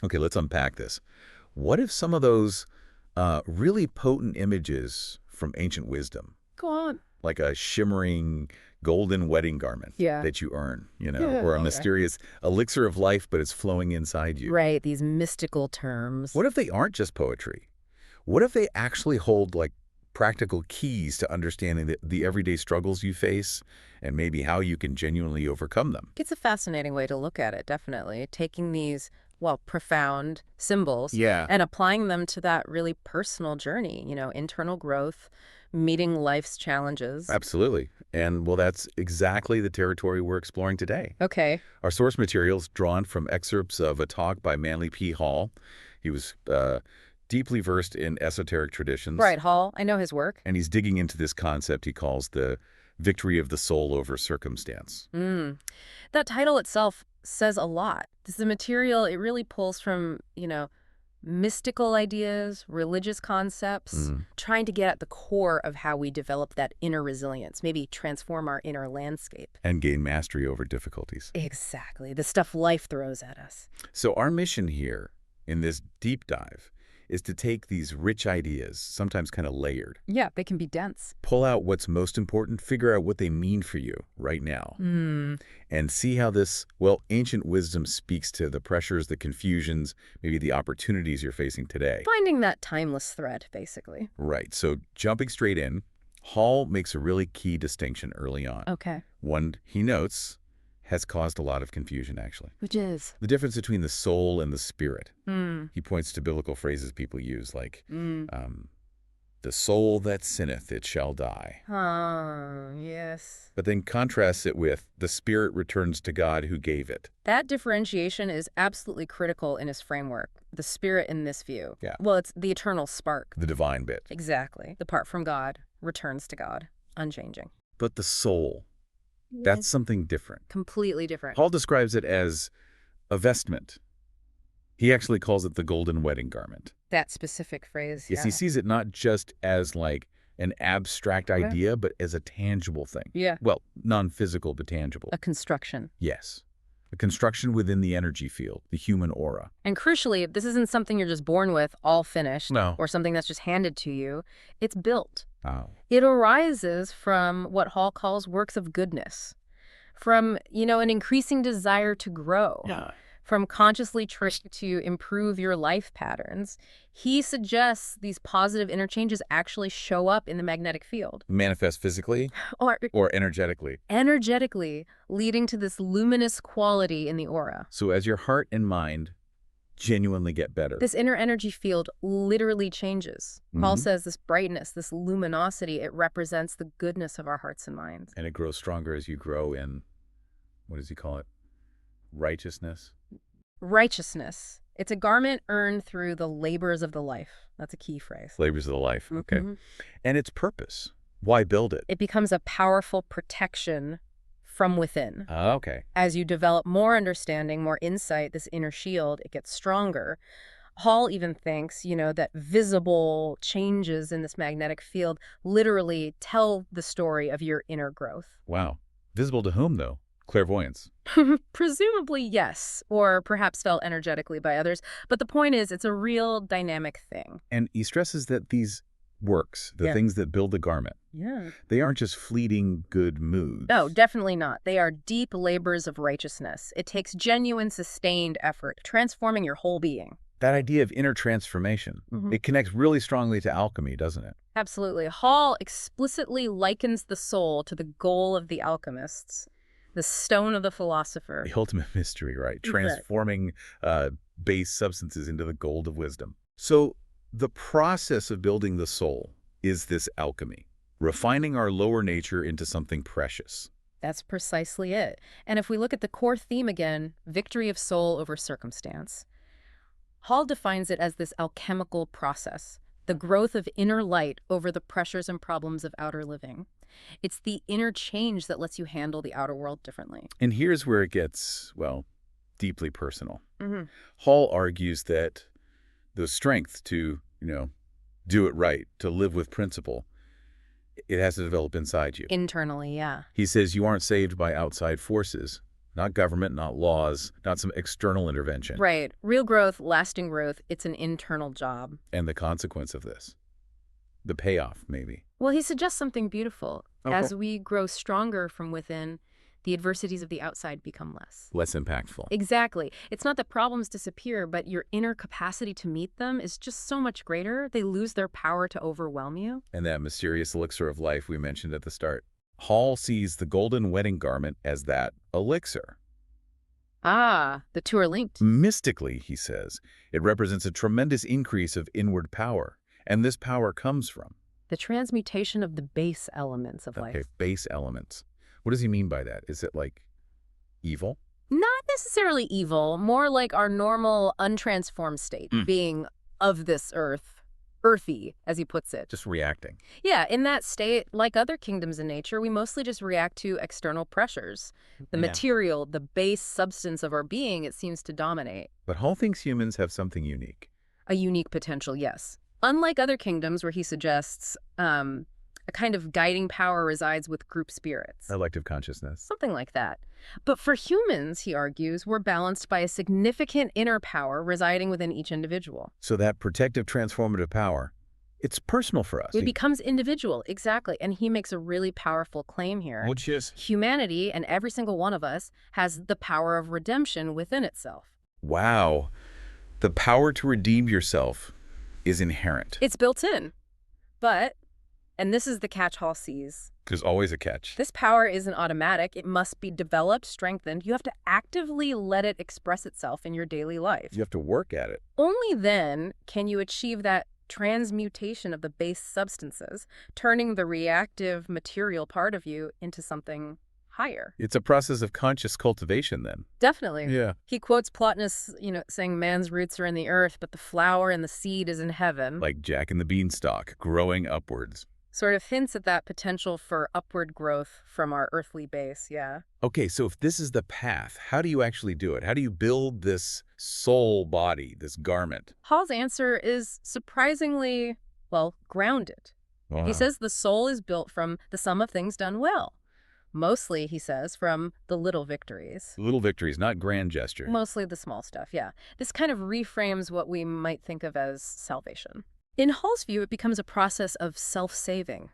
Okay, let's unpack this. What if some of those really potent images from ancient wisdom, Go on. like a shimmering golden wedding garment Yeah. that you earn, Yeah, or a okay. mysterious elixir of life, but it's flowing inside you? Right, these mystical terms. What if they aren't just poetry? What if they actually hold like practical keys to understanding the everyday struggles you face and maybe how you can genuinely overcome them? It's a fascinating way to look at it, definitely. Taking these, well, profound symbols Yeah, and applying them to that really personal journey, internal growth, meeting life's challenges. absolutely. And well, that's exactly the territory we're exploring today. Okay. Our source materials drawn from excerpts of a talk by Manly P. Hall. He was deeply versed in esoteric traditions. Right, Hall. I know his work. And he's digging into this concept he calls the victory of the soul over circumstance. That title itself says a lot. This is a material, it really pulls from, mystical ideas, religious concepts, trying to get at the core of how we develop that inner resilience, maybe transform our inner landscape. And gain mastery over difficulties. Exactly. The stuff life throws at us. So our mission here in this deep dive is to take these rich ideas, sometimes kind of layered, Yeah, they can be dense. pull out what's most important, figure out what they mean for you right now, and see how this, well, ancient wisdom speaks to the pressures, the confusions, maybe the opportunities you're facing today. Finding that timeless thread, basically. Right. So jumping straight in, Hall makes a really key distinction early on. Okay. One He notes has caused a lot of confusion, actually. which is? The difference between the soul and the spirit. Mm. He points to biblical phrases people use like, the soul that sinneth, it shall die. Yes. But then contrasts it with the spirit returns to God who gave it. That differentiation is absolutely critical in his framework, the spirit in this view. Yeah. Well, it's the eternal spark. The divine bit. Exactly. The part from God returns to God, unchanging. But the soul, that's something different. Completely different. Hall describes it as a vestment. He actually calls it the golden wedding garment. That specific phrase, Yes, yeah. he sees it not just as like an abstract idea, but as a tangible thing. Yeah. Well, non-physical, but tangible. A construction. Yes. A construction within the energy field, the human aura. And crucially, this isn't something you're just born with, all finished, No. or something that's just handed to you. It's built. Oh. It arises from what Hall calls works of goodness, from, an increasing desire to grow. Yeah. From consciously trying to improve your life patterns. He suggests these positive interchanges actually show up in the magnetic field. Manifest physically Or energetically. energetically, leading to this luminous quality in the aura. So as your heart and mind genuinely get better. This inner energy field literally changes. Paul says this brightness, this luminosity, it represents the goodness of our hearts and minds. And it grows stronger as you grow in, what does he call it? Righteousness? Righteousness. It's a garment earned through the labors of the life. That's a key phrase. Labors of the life. Okay. And its purpose. Why build it? It becomes a powerful protection from within. Okay. As you develop more understanding, more insight, this inner shield, it gets stronger. Hall even thinks, that visible changes in this magnetic field literally tell the story of your inner growth. Wow. Visible to whom, though? Clairvoyance. Presumably, yes, or perhaps felt energetically by others. But the point is, it's a real dynamic thing. And he stresses that these works, the things that build the garment, they aren't just fleeting good moods. No, definitely not. They are deep labors of righteousness. It takes genuine, sustained effort, transforming your whole being. That idea of inner transformation, it connects really strongly to alchemy, doesn't it? Absolutely. Hall explicitly likens the soul to the goal of the alchemists, the stone of the philosopher. The ultimate mystery, right? Transforming base substances into the gold of wisdom. So the process of building the soul is this alchemy, refining our lower nature into something precious. That's precisely it. And if we look at the core theme again, victory of soul over circumstance, Hall defines it as this alchemical process, the growth of inner light over the pressures and problems of outer living. It's the inner change that lets you handle the outer world differently. And here's where it gets, well, deeply personal. Hall argues that the strength to, do it right, to live with principle, it has to develop inside you. Internally, yeah. He says you aren't saved by outside forces, Not government, not laws, not some external intervention. Right. Real growth, lasting growth, it's an internal job. And the consequence of this? The payoff, maybe. Well, he suggests something beautiful. Okay. As we grow stronger from within, the adversities of the outside become less. Less impactful. Exactly. It's not that problems disappear, but your inner capacity to meet them is just so much greater. They lose their power to overwhelm you. And that mysterious elixir of life we mentioned at the start. Hall sees the golden wedding garment as that elixir. Ah, the two are linked. Mystically, he says, it represents a tremendous increase of inward power. And this power comes from? The transmutation of the base elements of life. Okay, base elements. What does he mean by that? Is it like evil? Not necessarily evil, more like our normal untransformed state, being of this earth, earthy, as he puts it. Just reacting. Yeah, in that state, like other kingdoms in nature, we mostly just react to external pressures. The material, the base substance of our being, it seems to dominate. But Hall thinks humans have something unique. A unique potential, yes. Unlike other kingdoms where he suggests a kind of guiding power resides with group spirits. Elective consciousness. Something like that. But for humans, he argues, we're balanced by a significant inner power residing within each individual. So that protective transformative power, it's personal for us. It becomes individual, exactly. And he makes a really powerful claim here. Which is? Humanity, and every single one of us, has the power of redemption within itself. Wow. The power to redeem yourself is inherent. It's built in. But, and this is the catch Hall sees, There's always a catch. this power isn't automatic. It must be developed, strengthened. You have to actively let it express itself in your daily life. You have to work at it. Only then can you achieve that transmutation of the base substances, turning the reactive material part of you into something higher. It's a process of conscious cultivation then. Definitely. Yeah. He quotes Plotinus, saying man's roots are in the earth, but the flower and the seed is in heaven. Like Jack and the Beanstalk, growing upwards. Sort of hints at that potential for upward growth from our earthly base, yeah. Okay, so if this is the path, how do you actually do it? How do you build this soul body, this garment? Hall's answer is surprisingly, grounded. Wow. He says the soul is built from the sum of things done well. Mostly, he says, from the little victories. Little victories, not grand gesture. Mostly the small stuff, yeah. This kind of reframes what we might think of as salvation. In Hall's view, it becomes a process of self-saving.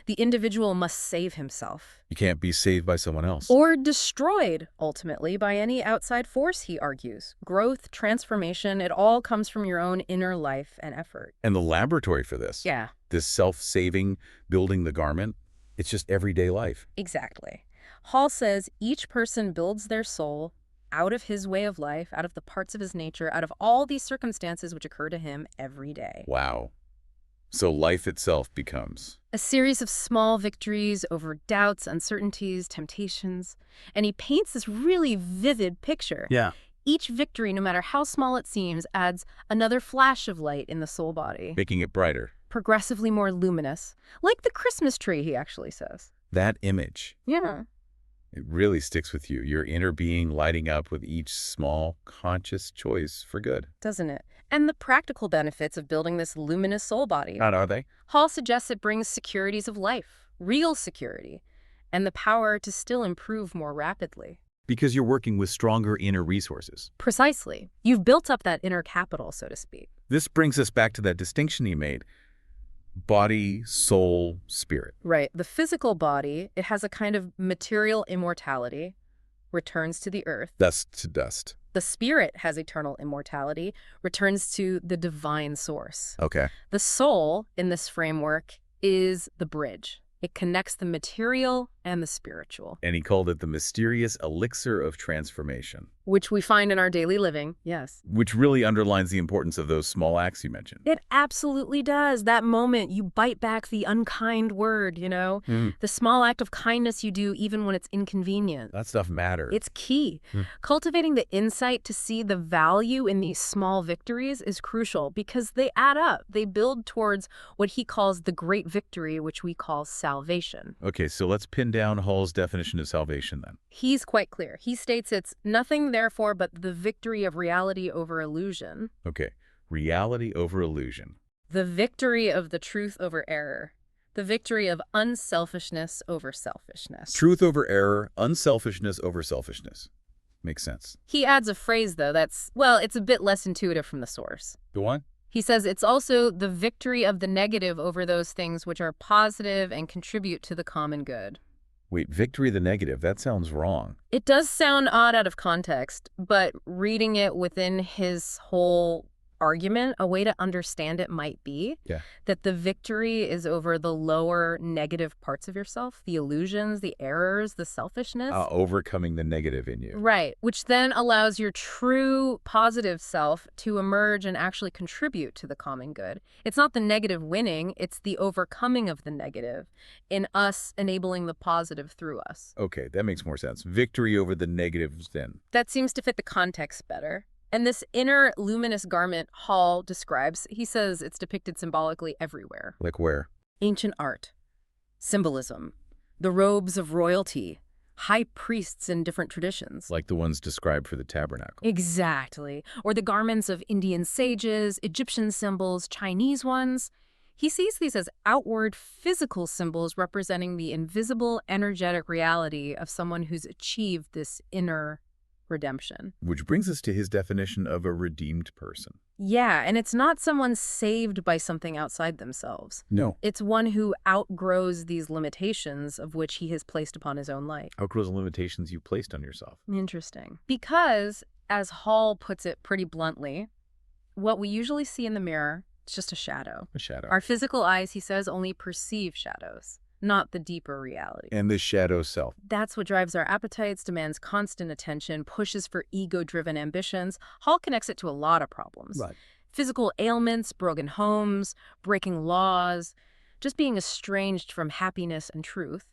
The individual must save himself. You can't be saved by someone else. Or destroyed, ultimately, by any outside force, he argues. Growth, transformation, it all comes from your own inner life and effort. And the laboratory for this, Yeah, this self-saving, building the garment, it's just everyday life. exactly. Hall says each person builds their soul out of his way of life, out of the parts of his nature, out of all these circumstances which occur to him every day. Wow. So life itself becomes A series of small victories over doubts, uncertainties, temptations. And he paints this really vivid picture. Yeah. Each victory, no matter how small it seems, adds another flash of light in the soul body. making it brighter. Progressively more luminous. Like the Christmas tree, he actually says. That image, Yeah. it really sticks with you. Your inner being lighting up with each small, conscious choice for good. Doesn't it? And the practical benefits of building this luminous soul body. Not are they? Hall suggests it brings securities of life, real security, and the power to still improve more rapidly. Because you're working with stronger inner resources. Precisely. You've built up that inner capital, so to speak. This brings us back to that distinction he made. Body, soul, spirit. Right. The physical body, it has a kind of material immortality, returns to the earth. Dust to dust. The spirit has eternal immortality, returns to the divine source. Okay. The soul, in this framework, is the bridge. It connects the material and the spiritual, And he called it the mysterious elixir of transformation, which we find in our daily living, yes. which really underlines the importance of those small acts you mentioned. It absolutely does. That moment you bite back the unkind word, the small act of kindness you do even when it's inconvenient. That stuff matters. It's key. Cultivating the insight to see the value in these small victories is crucial because they add up. They build towards what he calls the great victory, which we call salvation. Okay, so let's pin down Hall's definition of salvation then. He's quite clear. He states it's nothing, therefore, but the victory of reality over illusion, Okay, reality over illusion. the victory of the truth over error, the victory of unselfishness over selfishness. Truth over error, unselfishness over selfishness. Makes sense. He adds a phrase, though, that's, well, it's a bit less intuitive from the source. Go on. He says it's also the victory of the negative over those things which are positive and contribute to the common good. Wait, victory of the negative, that sounds wrong. It does sound odd out of context, but reading it within his whole argument, a way to understand it might be that the victory is over the lower negative parts of yourself, the illusions, the errors, the selfishness. Overcoming the negative in you. Right, which then allows your true positive self to emerge and actually contribute to the common good. It's not the negative winning, it's the overcoming of the negative in us enabling the positive through us. Okay, that makes more sense. Victory over the negatives then. That seems to fit the context better. And this inner luminous garment Hall describes, he says it's depicted symbolically everywhere. Like where? Ancient art, symbolism, the robes of royalty, high priests in different traditions. Like the ones described for the tabernacle. Exactly. Or the garments of Indian sages, Egyptian symbols, Chinese ones. He sees these as outward physical symbols representing the invisible, energetic reality of someone who's achieved this inner redemption. Which brings us to his definition of a redeemed person. Yeah, and it's not someone saved by something outside themselves. No. It's one who outgrows these limitations of which he has placed upon his own life. Outgrows the limitations you placed on yourself. Interesting. Because, as Hall puts it pretty bluntly, what we usually see in the mirror, it's just a shadow. A shadow. Our physical eyes, he says, only perceive shadows, not the deeper reality. And this shadow self. That's what drives our appetites, demands constant attention, pushes for ego-driven ambitions. Hall connects it to a lot of problems. Right. Physical ailments, broken homes, breaking laws, just being estranged from happiness and truth.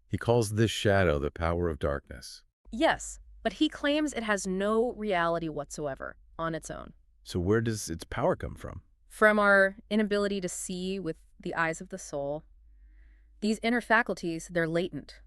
He calls this shadow the power of darkness. Yes, but he claims it has no reality whatsoever on its own. So where does its power come from? From our inability to see with the eyes of the soul. These inner faculties, they're latent,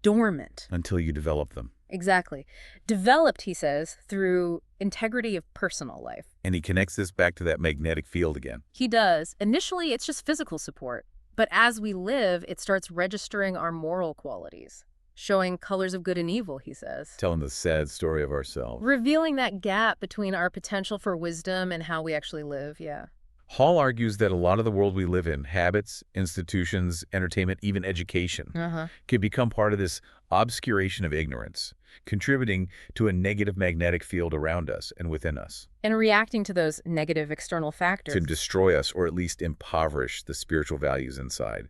dormant. Until you develop them. Exactly. Developed, he says, through integrity of personal life. And he connects this back to that magnetic field again. He does. Initially, it's just physical support. But as we live, it starts registering our moral qualities, showing colors of good and evil, he says. Telling the sad story of ourselves. Revealing that gap between our potential for wisdom and how we actually live, yeah. Hall argues that a lot of the world we live in, habits, institutions, entertainment, even education, can become part of this obscuration of ignorance, contributing to a negative magnetic field around us and within us. And reacting to those negative external factors. To destroy us, or at least impoverish the spiritual values inside,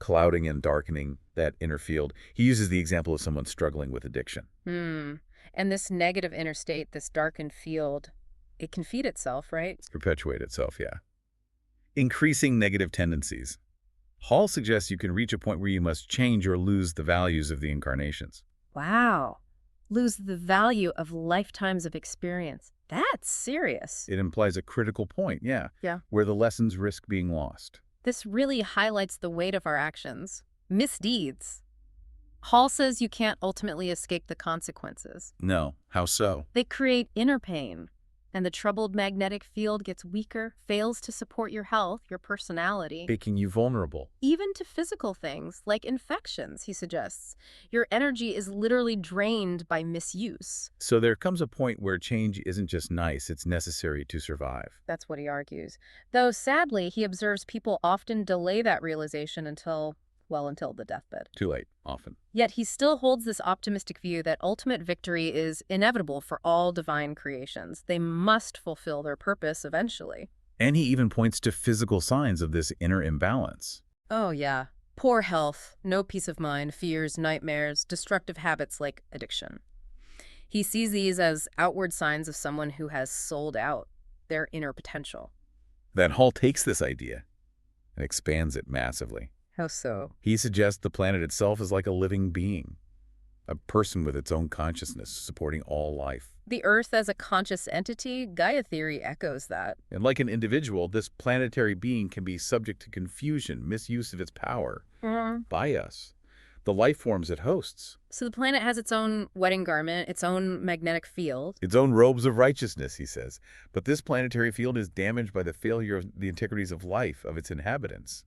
clouding and darkening that inner field. He uses the example of someone struggling with addiction. And this negative inner state, this darkened field, it can feed itself, right? Perpetuate itself, yeah. Increasing negative tendencies. Hall suggests you can reach a point where you must change or lose the values of the incarnations. Wow. Lose the value of lifetimes of experience. That's serious. It implies a critical point, yeah, where the lessons risk being lost. This really highlights the weight of our actions. Misdeeds. Hall says you can't ultimately escape the consequences. No. How so? They create inner pain. And the troubled magnetic field gets weaker, fails to support your health, your personality. Making you vulnerable. Even to physical things, like infections, he suggests. Your energy is literally drained by misuse. So there comes a point where change isn't just nice, it's necessary to survive. That's what he argues. Though, sadly, he observes people often delay that realization until the deathbed. Too late, often. Yet he still holds this optimistic view that ultimate victory is inevitable for all divine creations. They must fulfill their purpose eventually. And he even points to physical signs of this inner imbalance. Oh, yeah. Poor health, no peace of mind, fears, nightmares, destructive habits like addiction. He sees these as outward signs of someone who has sold out their inner potential. Then Hall takes this idea and expands it massively. How so? He suggests the planet itself is like a living being, a person with its own consciousness supporting all life. The Earth as a conscious entity, Gaia theory echoes that. And like an individual, this planetary being can be subject to confusion, misuse of its power by us, the life forms it hosts. So the planet has its own wedding garment, its own magnetic field. Its own robes of righteousness, he says. But this planetary field is damaged by the failure of the integrities of life, of its inhabitants.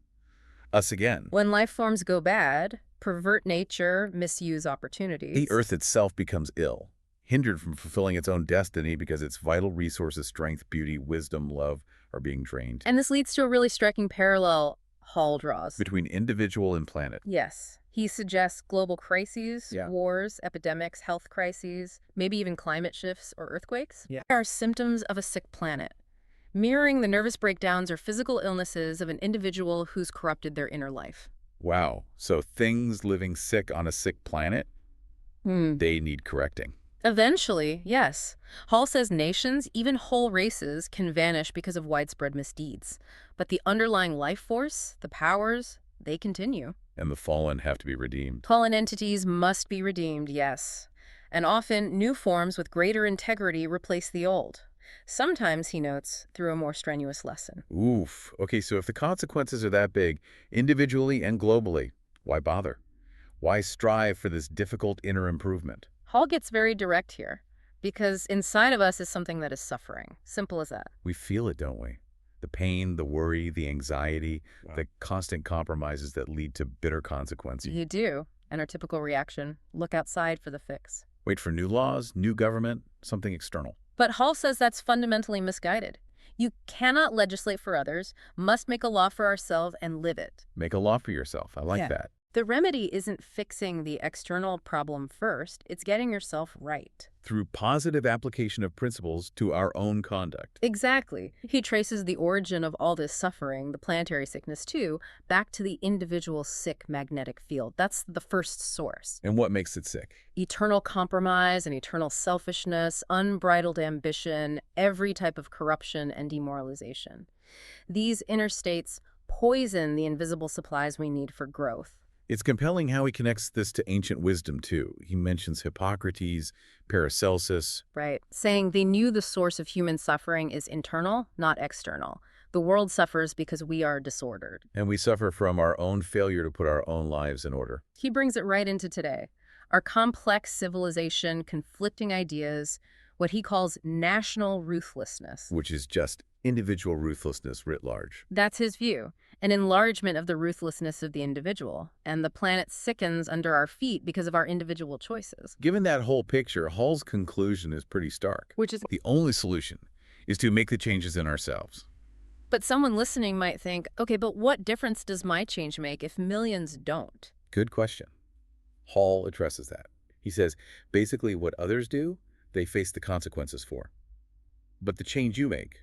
Us again. When life forms go bad, pervert nature, misuse opportunities. The Earth itself becomes ill. hindered from fulfilling its own destiny because its vital resources, strength, beauty, wisdom, love, are being drained. And this leads to a really striking parallel Hall draws. Between individual and planet. Yes. He suggests global crises, Yeah. wars, epidemics, health crises, maybe even climate shifts or earthquakes. Yeah. Are symptoms of a sick planet, mirroring the nervous breakdowns or physical illnesses of an individual who's corrupted their inner life. Wow. So things living sick on a sick planet, they need correcting. Eventually, yes. Hall says nations, even whole races, can vanish because of widespread misdeeds. But the underlying life force, the powers, they continue. And the fallen have to be redeemed. Fallen entities must be redeemed, yes. And often, new forms with greater integrity replace the old. Sometimes, he notes, through a more strenuous lesson. Oof. Okay, so if the consequences are that big, individually and globally, why bother? Why strive for this difficult inner improvement? Hall gets very direct here, because inside of us is something that is suffering. Simple as that. We feel it, don't we? The pain, the worry, the anxiety, the constant compromises that lead to bitter consequences. You do. And our typical reaction, look outside for the fix. Wait for new laws, new government, something external. But Hall says that's fundamentally misguided. You cannot legislate for others, must make a law for ourselves and live it. Make a law for yourself. I like that. The remedy isn't fixing the external problem first, it's getting yourself right. Through positive application of principles to our own conduct. Exactly. He traces the origin of all this suffering, the planetary sickness too, back to the individual sick magnetic field. That's the first source. And what makes it sick? Eternal compromise and eternal selfishness, unbridled ambition, every type of corruption and demoralization. These inner states poison the invisible supplies we need for growth. It's compelling how he connects this to ancient wisdom, too. He mentions Hippocrates, Paracelsus. Right. Saying they knew the source of human suffering is internal, not external. The world suffers because we are disordered. And we suffer from our own failure to put our own lives in order. He brings it right into today. Our complex civilization, conflicting ideas, what he calls national ruthlessness. Which is just individual ruthlessness writ large. That's his view. An enlargement of the ruthlessness of the individual, and the planet sickens under our feet because of our individual choices. Given that whole picture, Hall's conclusion is pretty stark. Which is the only solution is to make the changes in ourselves. But someone listening might think, okay, but what difference does my change make if millions don't? Good question. Hall addresses that. He says, basically what others do, they face the consequences for. But the change you make,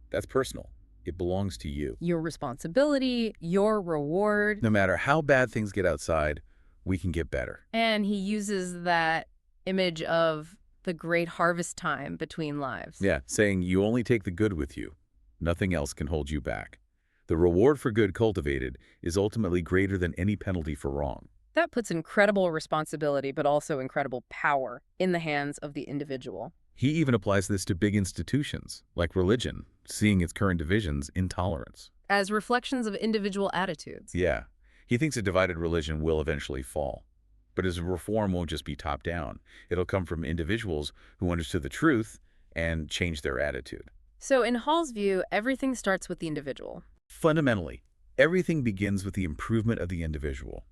that's personal. It belongs to you. Your responsibility, your reward. No matter how bad things get outside, we can get better. And he uses that image of the great harvest time between lives. Yeah, saying you only take the good with you. Nothing else can hold you back. The reward for good cultivated is ultimately greater than any penalty for wrong. That puts incredible responsibility, but also incredible power in the hands of the individual. He even applies this to big institutions, like religion, seeing its current divisions in tolerance. As reflections of individual attitudes. Yeah. He thinks a divided religion will eventually fall. But his reform won't just be top-down. It'll come from individuals who understood the truth and changed their attitude. So in Hall's view, everything starts with the individual. Fundamentally, everything begins with the improvement of the individual.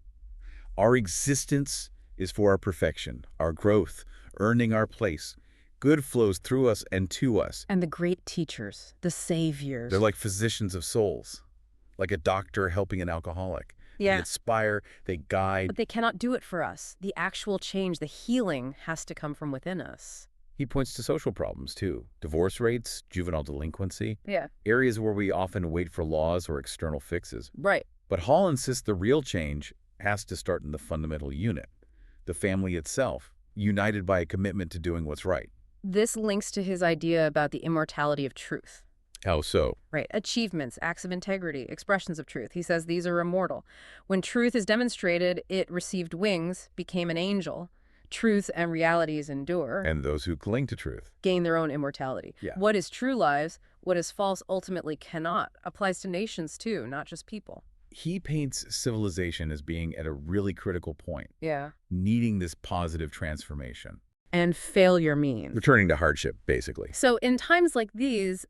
Our existence is for our perfection, our growth, earning our place. Good flows through us and to us. And the great teachers, the saviors. They're like physicians of souls, like a doctor helping an alcoholic. Yeah. They inspire, they guide. But they cannot do it for us. The actual change, the healing, has to come from within us. He points to social problems, too. Divorce rates, juvenile delinquency. Yeah. Areas where we often wait for laws or external fixes. Right. But Hall insists the real change has to start in the fundamental unit, the family itself, united by a commitment to doing what's right. This links to his idea about the immortality of truth. How so? Right. Achievements, acts of integrity, expressions of truth. He says these are immortal. When truth is demonstrated, it received wings, became an angel. Truth and realities endure. And those who cling to truth gain their own immortality. Yeah. What is true lives, what is false ultimately cannot. Applies to nations too, not just people. He paints civilization as being at a really critical point. Yeah. Needing this positive transformation. And failure means returning to hardship, basically. So in times like these,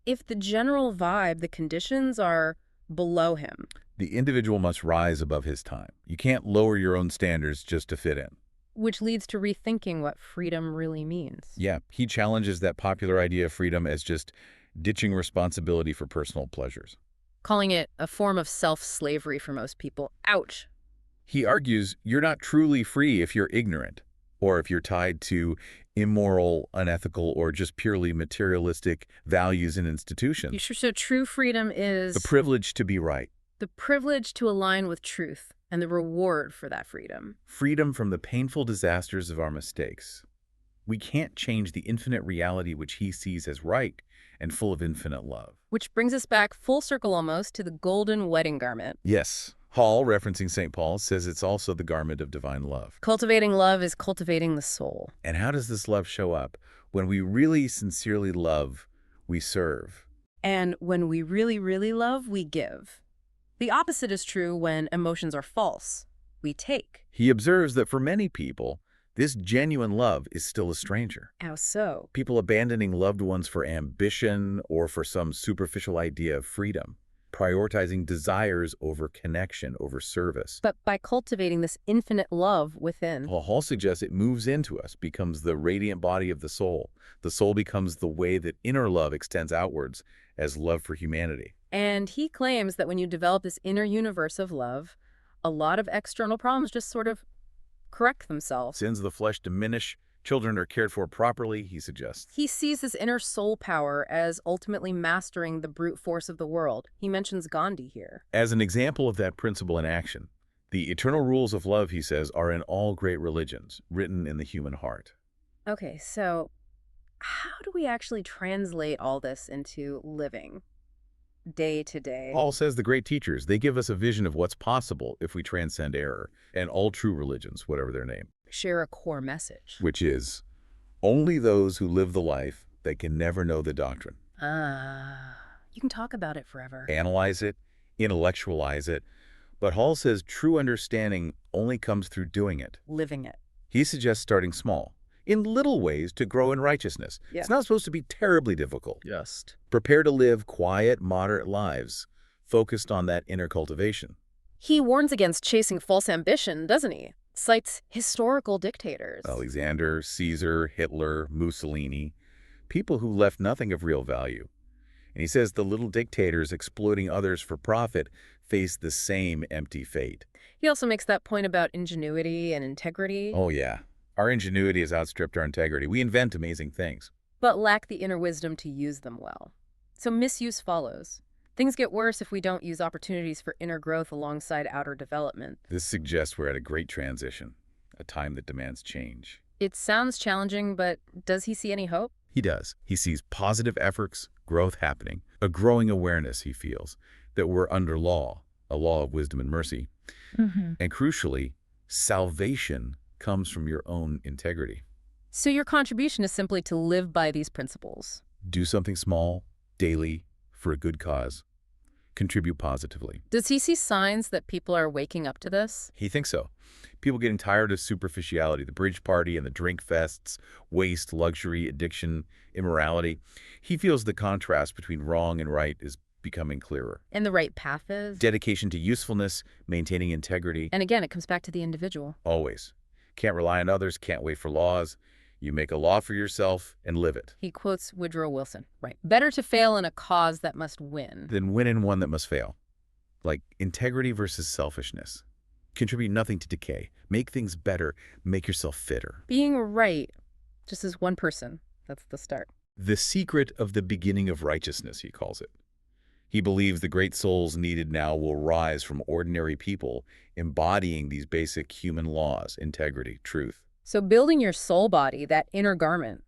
if the general vibe, the conditions are below him. The individual must rise above his time. You can't lower your own standards just to fit in. which leads to rethinking what freedom really means. Yeah, he challenges that popular idea of freedom as just ditching responsibility for personal pleasures. Calling it a form of self-slavery for most people. Ouch. He argues you're not truly free if you're ignorant, or if you're tied to immoral, unethical, or just purely materialistic values and institutions. So true freedom is The privilege to be right. the privilege to align with truth and the reward for that freedom. Freedom from the painful disasters of our mistakes. We can't change the infinite reality which he sees as right and full of infinite love. Which brings us back full circle almost to the golden wedding garment. Yes. Hall, referencing St. Paul, says it's also the garment of divine love. Cultivating love is cultivating the soul. And how does this love show up? When we really sincerely love, we serve. And when we really, really love, we give. The opposite is true when emotions are false. We take. He observes that for many people, this genuine love is still a stranger. How so? People abandoning loved ones for ambition or for some superficial idea of freedom, prioritizing desires over connection, over service. But by cultivating this infinite love within, Hall suggests it moves into us, becomes the radiant body of the soul. The soul becomes the way that inner love extends outwards as love for humanity. and he claims that when you develop this inner universe of love, a lot of external problems just sort of correct themselves. Sins of the flesh diminish, children are cared for properly, he suggests. He sees this inner soul power as ultimately mastering the brute force of the world. He mentions Gandhi here. As an example of that principle in action, the eternal rules of love, he says, are in all great religions, written in the human heart. Okay, so how do we actually translate all this into living day to day? Paul says the great teachers, they give us a vision of what's possible if we transcend error, and all true religions, whatever their name. Share a core message. Which is, only those who live the life that can never know the doctrine. You can talk about it forever. Analyze it, intellectualize it, but Hall says true understanding only comes through doing it. Living it. He suggests starting small, in little ways to grow in righteousness. Yeah. It's not supposed to be terribly difficult. Just. Prepare to live quiet, moderate lives, focused on that inner cultivation. He warns against chasing false ambition, doesn't he? Cites historical dictators. Alexander, Caesar, Hitler, Mussolini, people who left nothing of real value. And he says the little dictators exploiting others for profit face the same empty fate. He also makes that point about ingenuity and integrity, Oh yeah, our ingenuity has outstripped our integrity. We invent amazing things. but lack the inner wisdom to use them well. So misuse follows. Things get worse if we don't use opportunities for inner growth alongside outer development. This suggests we're at a great transition, a time that demands change. It sounds challenging, but does he see any hope? He does. He sees positive efforts, growth happening, a growing awareness, he feels, that we're under law, a law of wisdom and mercy. And crucially, salvation comes from your own integrity. So your contribution is simply to live by these principles. Do something small, daily, for a good cause. Contribute positively. Does he see signs that people are waking up to this? He thinks so. People getting tired of superficiality, the bridge party and the drink fests, waste, luxury, addiction, immorality. He feels the contrast between wrong and right is becoming clearer. And the right path is? Dedication to usefulness, maintaining integrity. And again, it comes back to the individual. Always. Can't rely on others, can't wait for laws. You make a law for yourself and live it. He quotes Woodrow Wilson. Right. Better to fail in a cause that must win. Then win in one that must fail. Like integrity versus selfishness. Contribute nothing to decay. Make things better. Make yourself fitter. Being right, just as one person, that's the start. The secret of the beginning of righteousness, he calls it. He believes the great souls needed now will rise from ordinary people, embodying these basic human laws, integrity, truth. So building your soul body, that inner garment,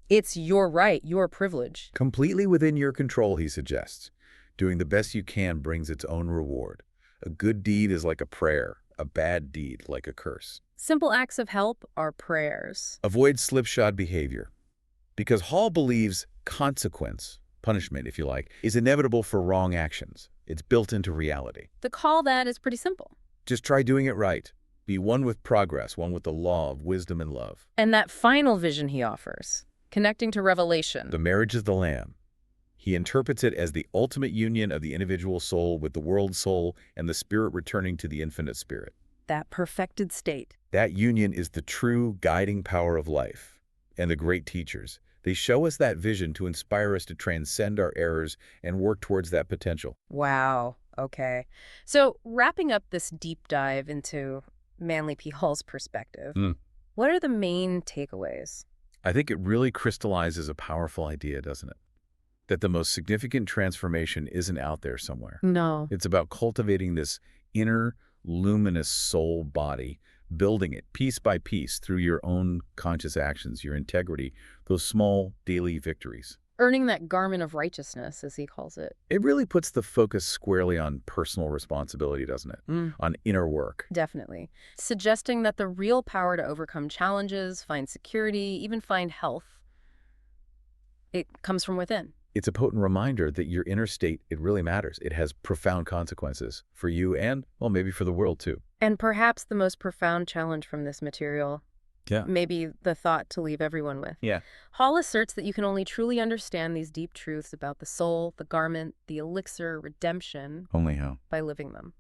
it's your right, your privilege. Completely within your control, he suggests. Doing the best you can brings its own reward. A good deed is like a prayer, a bad deed like a curse. Simple acts of help are prayers. Avoid slipshod behavior. Because Hall believes consequence, punishment if you like, is inevitable for wrong actions. It's built into reality. The call that is pretty simple. Just try doing it right. Be one with progress, one with the law of wisdom and love. And that final vision he offers, connecting to revelation. The marriage of the Lamb. He interprets it as the ultimate union of the individual soul with the world soul and the spirit returning to the infinite spirit. That perfected state. That union is the true guiding power of life. And the great teachers, they show us that vision to inspire us to transcend our errors and work towards that potential. Wow. Okay. So wrapping up this deep dive into Manly P. Hall's perspective, what are the main takeaways? I think it really crystallizes a powerful idea, doesn't it? That the most significant transformation isn't out there somewhere. No. It's about cultivating this inner, luminous soul body, building it piece by piece through your own conscious actions, your integrity, those small daily victories. Earning that garment of righteousness, as he calls it. It really puts the focus squarely on personal responsibility, doesn't it? On inner work. Definitely. Suggesting that the real power to overcome challenges, find security, even find health, it comes from within. It's a potent reminder that your inner state, it really matters. It has profound consequences for you and, well, maybe for the world too. And perhaps the most profound challenge from this material, maybe the thought to leave everyone with. Hall asserts that you can only truly understand these deep truths about the soul, the garment, the elixir, redemption. Only how? By living them.